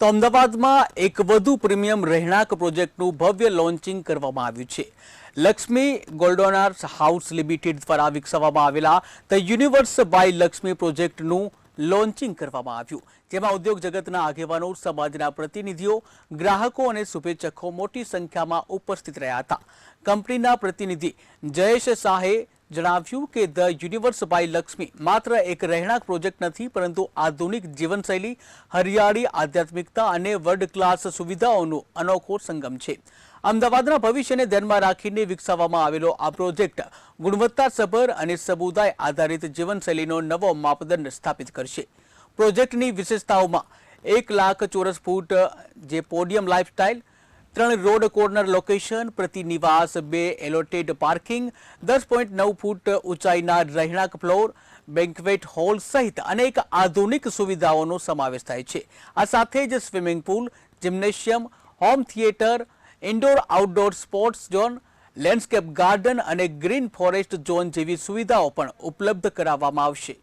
તો અમદાવાદમાં એક વધુ પ્રીમિયમ રહેણાંક પ્રોજેક્ટનું ભવ્ય લોન્ચિંગ કરવામાં આવ્યું છે. લક્ષ્મી ગોલ્ડોનર્સ હાઉસ લિમિટેડ દ્વારા વિકસાવવામાં આવેલા ધ યુનિવર્સ બાય લક્ષ્મી પ્રોજેક્ટનું લોન્ચિંગ કરવામાં આવ્યું, જેમાં ઉદ્યોગ જગતના આગેવાનો, સમાજના પ્રતિનિધિઓ, ગ્રાહકો અને શુભેચ્છકો મોટી સંખ્યામાં ઉપસ્થિત રહ્યા હતા. કંપનીના પ્રતિનિધિ જયેશ શાહે જણાવ્યું કે ધ યુનિવર્સ બાય લક્ષ્મી માત્ર એક રહેણાંક પ્રોજેક્ટ નથી, પરંતુ આધુનિક જીવનશૈલી, હરિયાળી, આધ્યાત્મિકતા અને વર્લ્ડ ક્લાસ સુવિધાઓનો અનોખો સંગમ છે. અમદાવાદના ભવિષ્યને ધ્યાનમાં રાખીને વિકસાવવામાં આવેલો આ પ્રોજેક્ટ ગુણવત્તાસભર અને સમુદાય આધારિત જીવનશૈલીનો નવો માપદંડ સ્થાપિત કરશે. પ્રોજેક્ટની વિશેષતાઓમાં 1 લાખ ચોરસ ફૂટ જે podium lifestyle, 3 road corner location, પ્રતિ નિવાસ 2 એલોટેડ પાર્કિંગ, 10.9 ફૂટ ઊંચાઈના રહેણાંક ફ્લોર, બેન્ક્વેટ હોલ સહિત અનેક આધુનિક સુવિધાઓનો સમાવેશ થાય છે. આ સાથે જ swimming pool, gymnasium, home theatre, indoor outdoor sports zone, landscape garden અને ગ્રીન ફોરેસ્ટ ઝોન જેવી સુવિધાઓ પણ ઉપલબ્ધ કરાવવામાં આવશે.